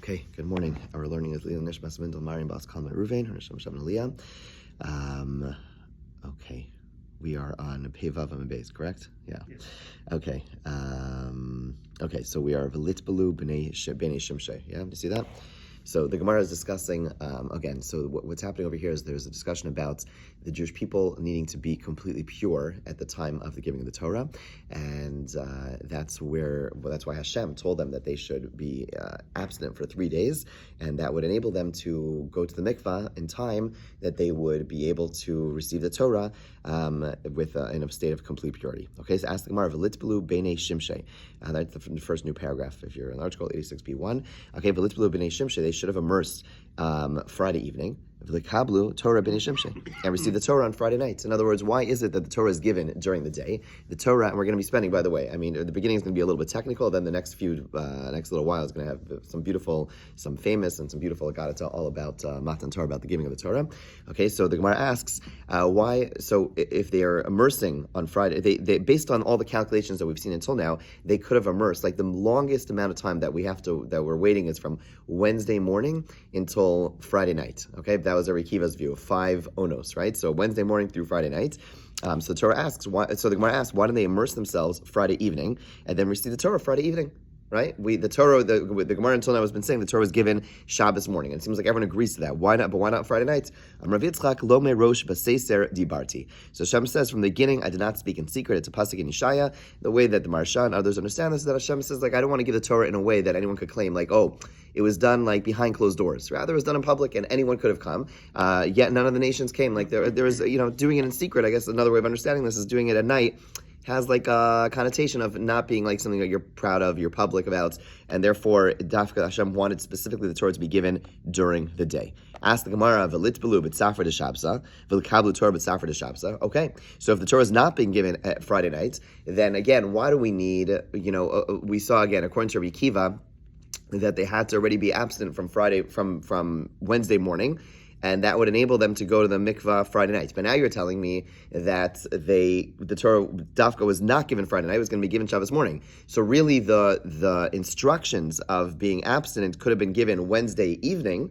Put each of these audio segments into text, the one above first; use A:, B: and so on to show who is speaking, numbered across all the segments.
A: Okay, good morning. Our learning is Leil Nishmas Mendel Mariam Bas Kalma Ruvain, Nisham Shabbat Aliyah. Okay, we are on Pevav Amabez, correct? Yeah.
B: Yes.
A: Okay. Okay, so we are Velitbalu B'nei Shimshei. Yeah, do you see that? So the Gemara is discussing, again, so what's happening over here is there's a discussion about the Jewish people needing to be completely pure at the time of the giving of the Torah, and that's why Hashem told them that they should be abstinent for 3 days, and that would enable them to go to the mikvah in time that they would be able to receive the Torah in a state of complete purity. Okay, so ask the Gemara, V'litbelu b'nei Shimshei. That's the first new paragraph if you're in article 86b1. Okay, V'litbelu b'nei Shimshei, they should have immersed Friday evening, V'likablu Torah b'nei Shimshei, and received the Torah on Friday night. In other words, why is it that the Torah is given during the day? The Torah, and we're going to be spending, by the way, I mean, the beginning is going to be a little bit technical, then the next little while is going to have some famous and some beautiful Agadah all about Matan Torah, about the giving of the Torah. Okay, so the Gemara asks, why, so if they are immersing on Friday, they based on all the calculations that we've seen until now, they could have immersed, like the longest amount of time that we're waiting is from Wednesday morning until Friday night. Okay, that was Rabbi Akiva's view of 5 onos, right? So Wednesday morning through Friday night. So the Torah asks, why? So the Gemara asks, why don't they immerse themselves Friday evening and then receive the Torah Friday evening? Right? The Gemara until now has been saying the Torah was given Shabbos morning, and it seems like everyone agrees to that. Why not? But why not Friday night? Rav Yitzchak lo me rosh b'seiser dibarti. So Hashem says from the beginning, I did not speak in secret. It's a pasuk in Yeshaya. The way that the Maharsha and others understand this is that Hashem says, like, I don't want to give the Torah in a way that anyone could claim, like, oh, it was done like behind closed doors. Rather, it was done in public, and anyone could have come. Yet none of the nations came. Like there was, doing it in secret. I guess another way of understanding this is doing it at night has like a connotation of not being like something that you're proud of, you're public about, and therefore Dafka Hashem wanted specifically the Torah to be given during the day. Ask the Gemara, V'litbelu b'tzafar d'shabsa, v'likablu Torah b'tzafar d'shabsa. Okay, so if the Torah is not being given at Friday night, then again, why do we need, we saw again, according to Rabbi Akiva, that they had to already be abstinent from Friday, from Wednesday morning, and that would enable them to go to the mikvah Friday night. But now you're telling me that the Torah Dafka was not given Friday night; it was going to be given Shabbos morning. So really, the instructions of being abstinent could have been given Wednesday evening,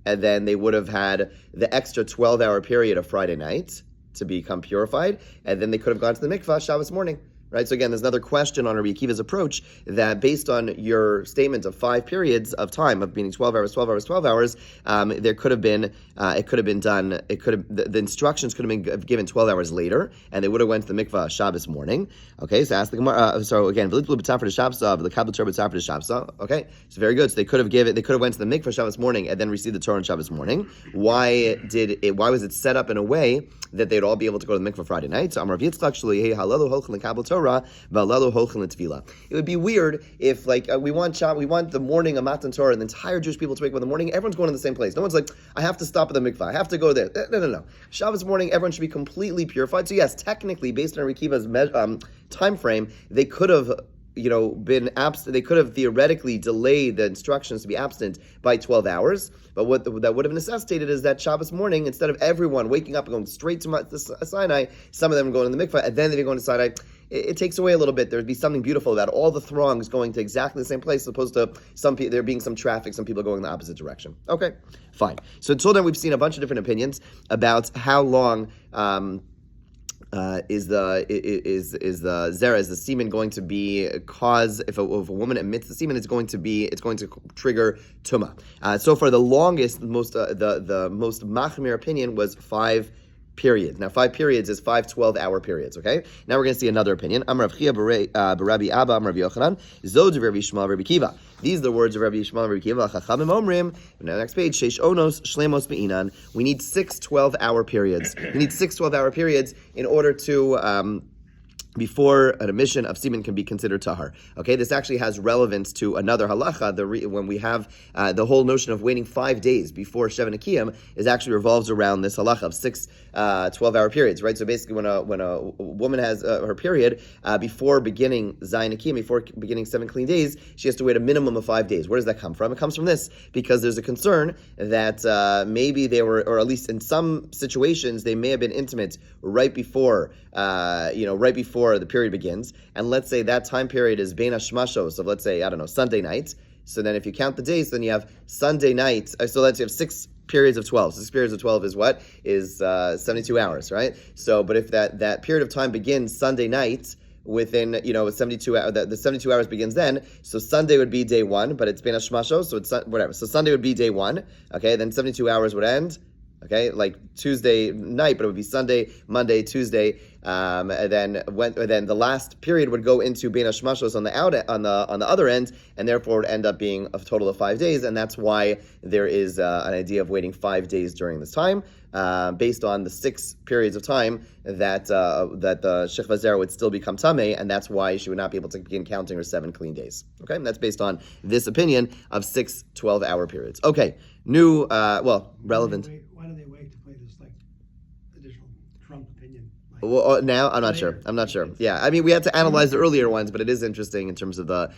A: and then they would have had the extra 12-hour period of Friday night to become purified, and then they could have gone to the mikvah Shabbos morning. Right, so again, there's another question on Rabbi Akiva's approach that based on your statement of 5 periods of time of being 12 hours, there could have been, the instructions could have been given 12 hours later, and they would have went to the mikvah Shabbos morning. Okay, so ask the Gemara. So again, okay, so very good. So they could have went to the mikvah Shabbos morning and then received the Torah on Shabbos morning. Why was it set up in a way that they'd all be able to go to the mikvah Friday night? So Amar Yitzchak Shalei Halalu Holchin Lekabel Torah. It would be weird if, like, we want the morning of Matan Torah and the entire Jewish people to wake up in the morning. Everyone's going to the same place. No one's like, I have to stop at the mikvah. I have to go there. No. Shabbos morning, everyone should be completely purified. So yes, technically, based on Rikiva's time frame, they could have been absent. They could have theoretically delayed the instructions to be absent by 12 hours. But what that would have necessitated is that Shabbos morning, instead of everyone waking up and going straight to Sinai, some of them going to the mikvah, and then they'd be going to Sinai. It takes away a little bit. There'd be something beautiful about all the throngs going to exactly the same place, as opposed to there being some traffic, some people going in the opposite direction. Okay, fine. So until then, we've seen a bunch of different opinions about how long is the zera, is the semen going to be cause if a woman emits the semen, it's going to trigger tuma. So far, the longest, the most machmir opinion was 5 periods. Now, 5 periods is 5 12-hour periods, okay? Now we're going to see another opinion. Amar Rav Chia b'Rabbi Abba, Amar Rav Yochanan, Zod Rabbi Yishmael Rabbi Akiva. These are the words of Rabbi Yishmael Rabbi Akiva. Chachamim omrim, now next page, Sheish onos, shlemos be'inan. We need 6 12-hour periods. We need 6 12-hour periods in order to before an emission of semen can be considered tahar. Okay, this actually has relevance to another halacha. When we have the whole notion of waiting 5 days before Sheva Nekiyim is actually revolves around this halacha of 6 12-hour periods, right? So basically, when a woman has her period, before beginning Zayin Nekiyim, before beginning 7 clean days, she has to wait a minimum of 5 days. Where does that come from? It comes from this, because there's a concern that maybe they were, or at least in some situations, they may have been intimate right before the period begins, and let's say that time period is Bein Hashmashos of, let's say, I don't know, Sunday night So then if you count the days, then you have Sunday night. So let's have 6 periods of 12. So 6 periods of 12 is what? Is 72 hours, right? So, but if that period of time begins Sunday night, within 72 hours, the 72 hours begins then. So Sunday would be day 1, but it's been a shmasho, so it's whatever. So Sunday would be day 1. Okay, then 72 hours would end. Okay, like Tuesday night, but it would be Sunday, Monday, Tuesday, and then the last period would go into Bein HaShmashos on the other end, and therefore would end up being a total of 5 days, and that's why there is an idea of waiting 5 days during this time, based on the 6 periods of time that the Shechva Zera would still become Tameh, and that's why she would not be able to begin counting her 7 clean days. Okay, and that's based on this opinion of 6 12-hour periods. Okay, new, relevant.
B: Why do they wait to play this additional Trump opinion?
A: Well, now I'm not sure. Yeah, I mean, we had to analyze the earlier ones, but it is interesting in terms of the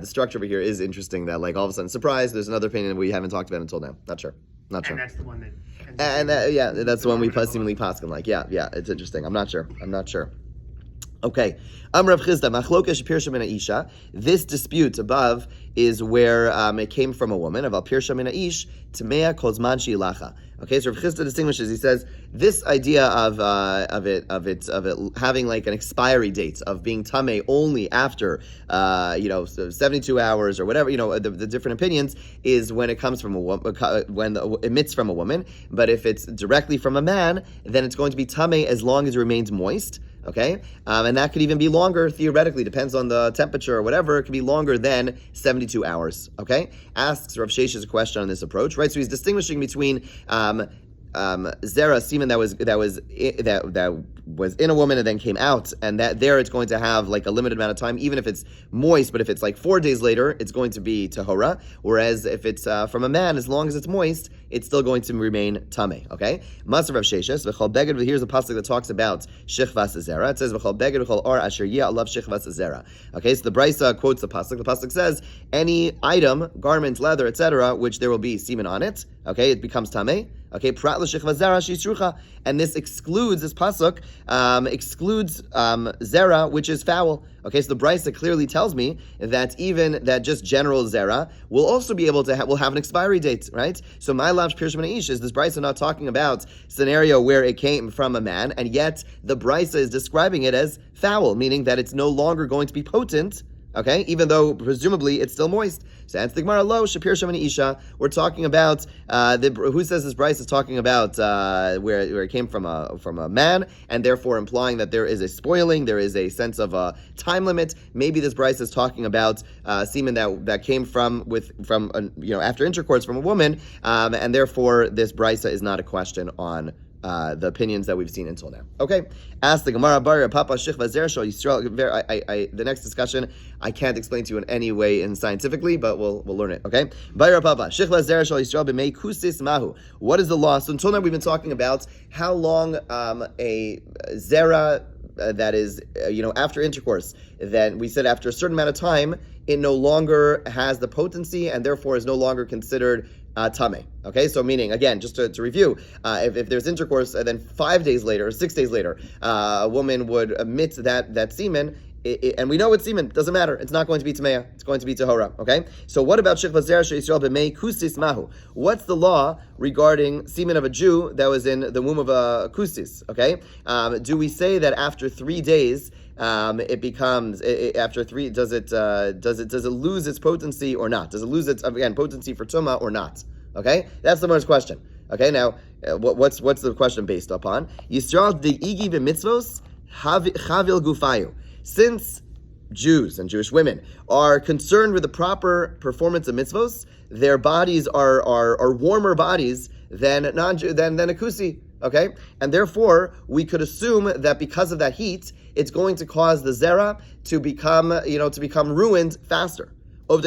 A: structure over here is interesting that all of a sudden, surprise, there's another opinion we haven't talked about until now. Not sure.
B: And that's the one that.
A: That's the one we seemingly paskin like. Yeah, it's interesting. I'm not sure. Okay. Rav Chisda, machloka shepirsha min ha'isha. This dispute above is where it came from a woman. Aval pirsha min ha'ish tamea kol zman she'ilacha. Okay, so Rav Chisda distinguishes. He says this idea of it having like an expiry date of being tameh only after 72 hours or whatever. The different opinions is when it comes from a woman, when it emits from a woman. But if it's directly from a man, then it's going to be tameh as long as it remains moist. Okay, and that could even be longer, theoretically, depends on the temperature or whatever, it could be longer than 72 hours, okay? Asks Rav Sheshes a question on this approach, right? So he's distinguishing between zera, semen that was in a woman and then came out, and that there it's going to have like a limited amount of time, even if it's moist, but if it's like 4 days later, it's going to be tahora, whereas if it's from a man, as long as it's moist, it's still going to remain tameh, okay? Maser Rav Sheshes, v'chol beged, here's a pasuk that talks about shechvas zera. It says, v'chol beged v'chol or asher yeh alav shechvas zera. Okay, so the Brisa quotes the pasuk. The pasuk says, any item, garment, leather, etc., which there will be semen on it, okay, it becomes tameh. Okay, prat l'shechva zera shishrucha, and this pasuk excludes zera, which is foul. Okay, so the Brisa clearly tells me that even that just general zera will also be able to will have an expiry date, right? So my lav pirsha min ha'ish is this Brisa not talking about scenario where it came from a man, and yet the Brisa is describing it as foul, meaning that it's no longer going to be potent. Okay, even though presumably it's still moist. So answer the Gemara, lo shapir shaman isha. We're talking about who says this Bryce is talking about where it came from a man, and therefore implying that there is a spoiling, there is a sense of a time limit. Maybe this Bryce is talking about semen that came from after intercourse from a woman, and therefore this Bryce is not a question on the opinions that we've seen until now. Okay, ask the Gemara, Bar Papa Shechva Zera Shal Yisrael. The next discussion I can't explain to you in any way in scientifically, but we'll learn it. Okay, Bar Papa Shechva Zera Shal Yisrael b'mei kusis mahu. What is the law? So until now we've been talking about how long a zera that is after intercourse. Then we said after a certain amount of time it no longer has the potency and therefore is no longer considered tameh. Okay, so meaning, again, just to review, if there's intercourse, then 5 days later, or 6 days later, a woman would emit that semen, and we know it's semen, doesn't matter, it's not going to be tameh, it's going to be tahora, okay? So what about shechva zera she'Yisrael b'mei kusis mahu? What's the law regarding semen of a Jew that was in the womb of a kusis, okay? Do we say that after 3 days, it becomes after 3? Does it lose its potency or not? Does it lose its potency for tuma or not? Okay, that's the most question. Okay, now what's the question based upon? Yisrael de'igi b'mitzvos chavil gufayu. Since Jews and Jewish women are concerned with the proper performance of mitzvos, their bodies are warmer bodies than a kusi. Okay, and therefore we could assume that because of that heat, it's going to cause the zera to become ruined faster. And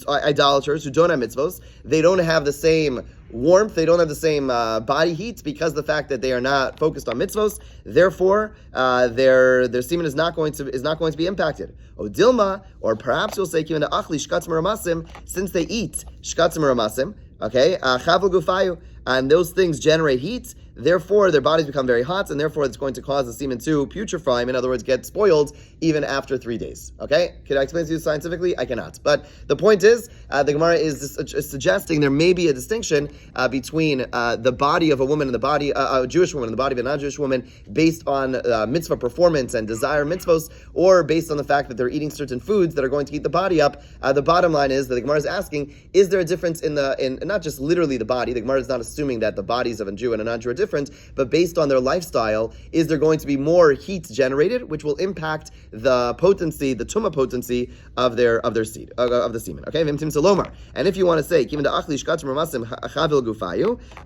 A: idolaters who don't have mitzvos, they don't have the same warmth, they don't have the same body heat because of the fact that they are not focused on mitzvos. Therefore, their semen is not going to be impacted. O dilma, or perhaps you'll say since they eat shkatzim ramasim, okay, chavel gufayu, and those things generate heat. therefore their bodies become very hot, and therefore it's going to cause the semen to putrefy, in other words, get spoiled even after 3 days. Okay? Can I explain to you scientifically? I cannot. But the point is, the Gemara is suggesting there may be a distinction between the body of a woman and the body, a Jewish woman and the body of a non-Jewish woman based on mitzvah performance and desire mitzvahs, or based on the fact that they're eating certain foods that are going to heat the body up. The bottom line is that the Gemara is asking, is there a difference in not just literally the body, the Gemara is not assuming that the bodies of a Jew and a non-Jew are different, but based on their lifestyle, is there going to be more heat generated, which will impact the potency, the tumah potency of their seed, of the semen. Okay, and if you want to say,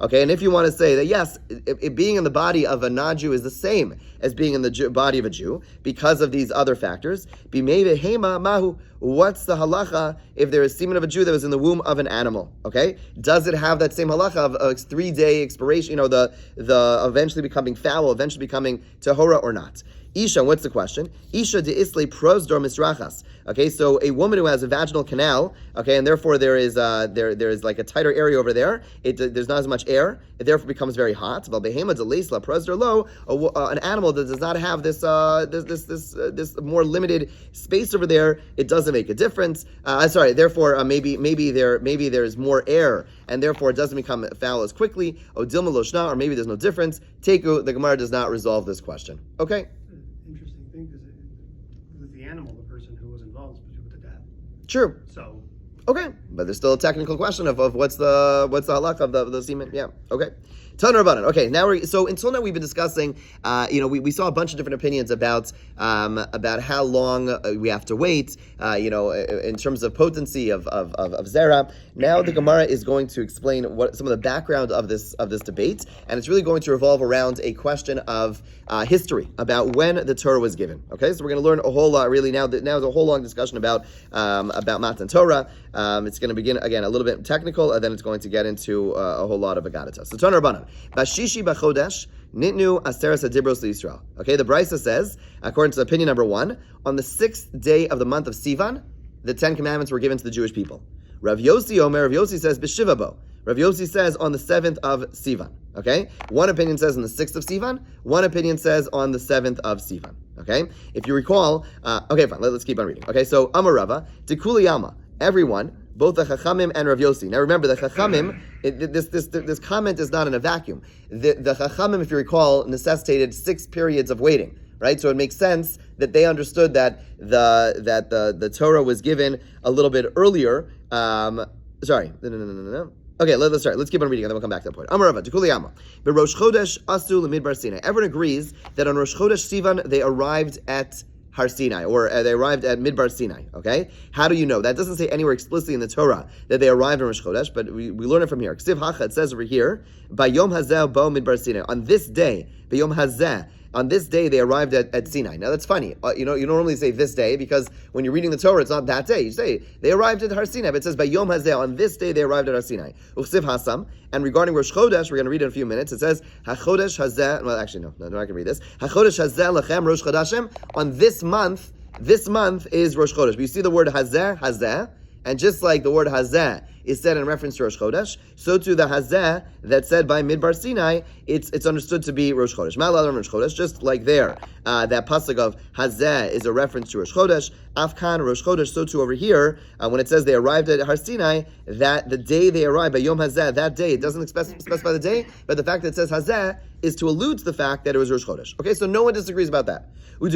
A: okay, and if you want to say that yes, it being in the body of a non-Jew is the same as being in the body of a Jew because of these other factors, what's the halacha if there is semen of a Jew that was in the womb of an animal? Okay, does it have that same halacha of a 3-day expiration? The eventually becoming foul, eventually becoming tahora or not? Isha, what's the question? Isha de isle prosdor misrachas. Okay, so a woman who has a vaginal canal, okay, and therefore there is like a tighter area over there. There's not as much air. It therefore becomes very hot. An animal that does not have this more limited space over there, it doesn't make a difference. Therefore maybe there's more air, and therefore it doesn't become foul as quickly. Or maybe there's no difference. Teku, the Gemara does not resolve this question. Okay.
B: Interesting thing is with the animal, the person who was involved with the death.
A: True.
B: So.
A: Okay, but there's still a technical question of what's the halakha of the semen. Yeah. Okay. Tana Rabbanan. Okay, so until now we've been discussing. We saw a bunch of different opinions about how long we have to wait. In terms of potency of zera. Now the Gemara is going to explain what some of the background of this debate, and it's really going to revolve around a question of history about when the Torah was given. Okay, so we're going to learn a whole lot. Really, now there's a whole long discussion about Matan Torah. It's going to begin again a little bit technical, and then it's going to get into a whole lot of Agadata. So Tana Rabbanan. Bashishi b'chodesh nitnu aseres hadibros Yisrael. Okay, the Brisa says, according to opinion number 1, on the 6th day of the month of Sivan, the 10 commandments were given to the Jewish people. Rav Yossi says b'shivabo. Rav Yossi says on the 7th of Sivan. Okay, one opinion says on the 6th of Sivan. One opinion says on the 7th of Sivan. Okay, if you recall, okay, fine. Let's keep on reading. Okay, so Amarava Tikuli Yama. Everyone, both the Chachamim and Rav Yossi. Now remember, the Chachamim, this comment is not in a vacuum. The Chachamim, if you recall, necessitated 6 periods of waiting, right? So it makes sense that they understood that the Torah was given a little bit earlier. No. Okay, let's start. Let's keep on reading, and then we'll come back to that point. Amarava, Tikuli Yama. Rosh Chodesh Astu Lemidbar Sinai. Everyone agrees that on Rosh Chodesh Sivan they arrived at Har Sinai, or they arrived at Midbar Sinai, okay? How do you know? That doesn't say anywhere explicitly in the Torah that they arrived in Rosh Chodesh, but we learn it from here. Ksiv Hacha, it says over here, Bayom Hazeh Bo Midbar Sinai. On this day, Bayom Hazeh, on this day they arrived at Sinai. Now that's funny. You normally say this day because when you're reading the Torah, it's not that day. You say they arrived at Har Sinai, but it says Bayom Hazeh, on this day they arrived at Har Sinai. Uksiv Hasam, and regarding Rosh Chodesh, we're going to read it in a few minutes. It says HaChodesh Hazeh. Well, actually, no, I'm not going to read this. HaChodesh Hazeh Lechem Rosh Chodashim. On this month is Rosh Chodesh. But you see the word Hazeh, and just like the word Hazeh is said in reference to Rosh Chodesh, so too the Hazeh that's said by Midbar Sinai, it's understood to be Rosh Chodesh. Ma'aladam Rosh Chodesh, just like there, that pasuk of Hazeh is a reference to Rosh Chodesh. Afkan Rosh Chodesh, so too over here, when it says they arrived at Har Sinai, that the day they arrived, by Yom Hazeh, that day, it doesn't specify the day, but the fact that it says Hazeh is to allude to the fact that it was Rosh Chodesh. Okay, so no one disagrees about that. And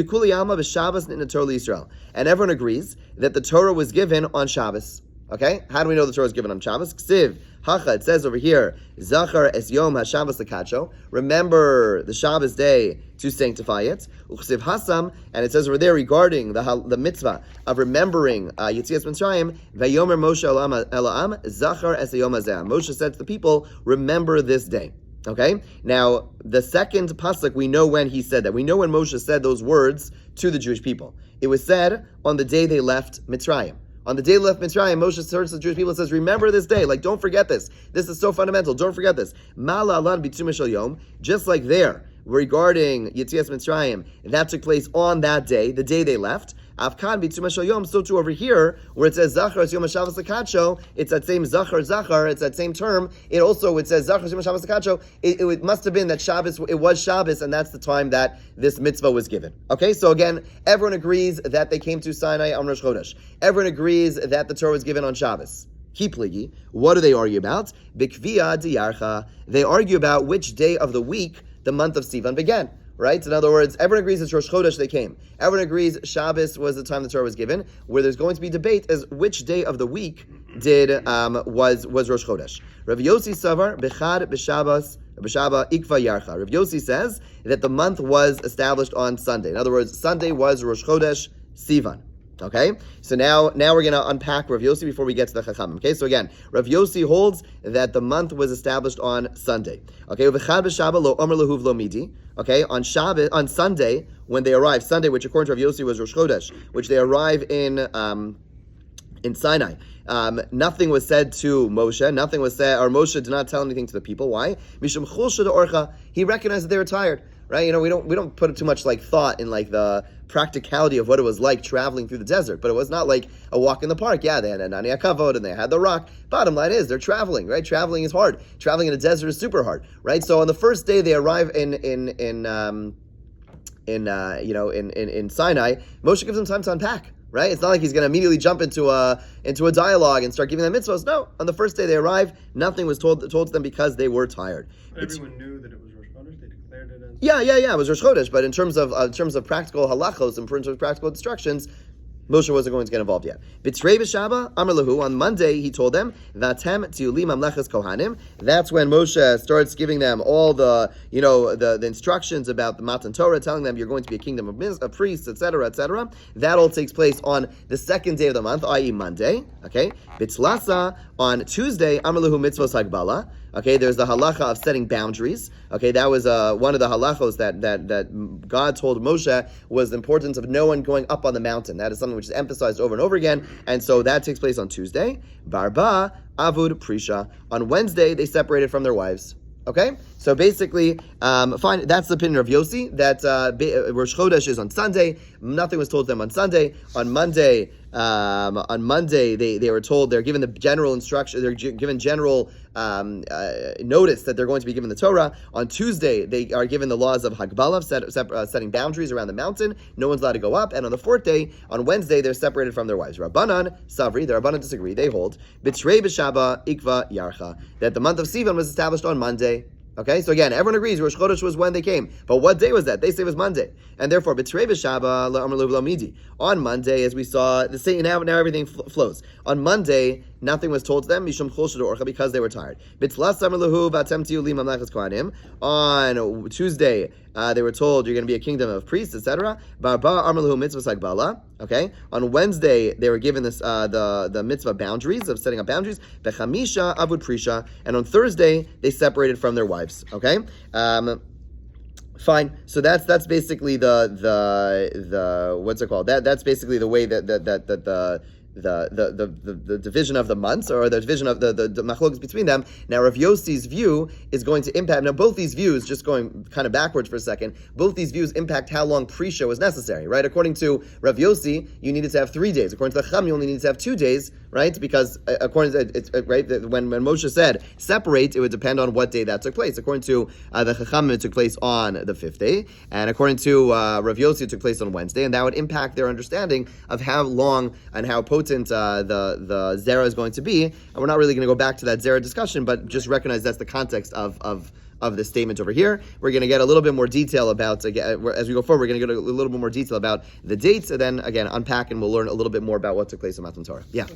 A: everyone agrees that the Torah was given on Shabbos. Okay, how do we know the Torah is given on Shabbos? Ksiv Hacha, it says over here, Zachar es Yom HaShabbos Lekacho. Remember the Shabbos day to sanctify it. Uksiv Hasam, and it says over there regarding the mitzvah of remembering Yetzias Mitzrayim. Vayomer Moshe Elam Zachar es Yom Hazeh. Moshe said to the people, remember this day. Okay, now the second pasuk, we know when he said that. We know when Moshe said those words to the Jewish people. It was said on the day they left Mitzrayim. On the day they left Mitzrayim, Moshe turns to the Jewish people and says, remember this day, like don't forget this. This is so fundamental, don't forget this. Ma'ala alan b'tzum shel yom, just like there, regarding Yetzias Mitzrayim, that took place on that day, the day they left. Avkan b'tuma shel yom. So too over here, where it says Zachar es yom haShabbos lekadsho, it's that same Zachar. It's that same term. It says Zachar es yom haShabbos lekadsho. It must have been that Shabbos. It was Shabbos, and that's the time that this mitzvah was given. Okay, so again, everyone agrees that they came to Sinai on Rosh Chodesh. Everyone agrees that the Torah was given on Shabbos. Kipligi. What do they argue about? Bikvia diyarcha. They argue about which day of the week the month of Sivan began. Right? In other words, everyone agrees it's Rosh Chodesh they came. Everyone agrees Shabbos was the time the Torah was given. Where there's going to be debate is which day of the week was Rosh Chodesh. Rav Yossi Savar Bechad B'Shabbos B'Shaba Ikva Yarcha. Rav Yossi says that the month was established on Sunday. In other words, Sunday was Rosh Chodesh Sivan. Okay, so now we're going to unpack Rav Yossi before we get to the Chachamim. Okay, so again, Rav Yossi holds that the month was established on Sunday. Okay, Uvechad b'Shabbat lo omer lehuv lo midi. Okay, on Sunday when they arrive, Sunday, which according to Rav Yossi was Rosh Chodesh, which they arrive in Sinai. Nothing was said to Moshe. Nothing was said, or Moshe did not tell anything to the people. Why? Mishum chulsha de'orcha. He recognized that they were tired. Right? You know, we don't put too much thought in the practicality of what it was like traveling through the desert. But it was not like a walk in the park. Yeah, they had a Nani Akavod and they had the rock. Bottom line is they're traveling, right? Traveling is hard. Traveling in a desert is super hard, right? So on the first day they arrive in Sinai, Moshe gives them time to unpack. Right? It's not like he's going to immediately jump into a dialogue and start giving them mitzvahs. No. On the first day they arrive, nothing was told to them because they were tired.
B: But everyone knew that it was Rosh Chodesh. They declared it as...
A: Yeah. It was Rosh Chodesh, but in terms of practical halachos and in terms of practical instructions, Moshe wasn't going to get involved yet. B'tzrei b'Shaba, Amar lahu, on Monday he told them, Vatem tiuli mamleches kohanim. That's when Moshe starts giving them all the instructions about the Matan Torah, telling them you're going to be a kingdom of priests, etc., etc. That all takes place on the second day of the month, i.e. Monday. Okay. B'tzlasa, on Tuesday, Amar lahu mitzvos hagbala. Okay, there's the halacha of setting boundaries. Okay, that was one of the halachos that God told Moshe was the importance of no one going up on the mountain. That is something which is emphasized over and over again, and so that takes place on Tuesday. Barba, Avud, Prisha. On Wednesday, they separated from their wives. Okay, so basically, fine. That's the opinion of Yossi, that Rosh Chodesh is on Sunday. Nothing was told to them on Sunday. On Monday, they were told, they're given the general instruction. They're given general notice that they're going to be given the Torah. On Tuesday, they are given the laws of Hagbala, setting boundaries around the mountain. No one's allowed to go up. And on the fourth day, on Wednesday, they're separated from their wives. Rabbanan, Savri, the Rabbanan disagree. They hold B'Trei b'Shaba Ikva Yarcha, that the month of Sivan was established on Monday. Okay, so again, everyone agrees Rosh Chodesh was when they came. But what day was that? They say it was Monday. And therefore, B'Trei b'Shaba la'amar lo midi. On Monday, as we saw, the same, now everything flows. On Monday, nothing was told to them, Mishum chulsha de'orcha, because they were tired. B'Tzlas amar lahu v'atem tiyu li mamlechas kohanim. On Tuesday, they were told you're going to be a kingdom of priests, etc. Barba amar lahu mitzvah sagbala. Okay. On Wednesday, they were given this the mitzvah boundaries of setting up boundaries. Bechamisha avud prisha. And on Thursday, they separated from their wives. Okay. Fine. So that's basically the what's it called? That's basically the way that the division of the months, or the division of the machlokas between them. Now, Rav Yossi's view is going to impact. Now, both these views, just going kind of backwards for a second, both these views impact how long Prisha was necessary, right? According to Rav Yossi, you needed to have 3 days. According to the Chacham, you only needed to have 2 days, right? Because according to when Moshe said separate, it would depend on what day that took place. According to the Chacham, it took place on the 5th day, and according to Rav Yossi, it took place on Wednesday, and that would impact their understanding of how long and how potent the zera is going to be. And we're not really going to go back to that zera discussion, but just recognize that's the context of this statement over here. We're going to get a little bit more detail about, as we go forward, we're going to get a little bit more detail about the dates, and then again unpack, and we'll learn a little bit more about what took place in Matan Torah. Yeah.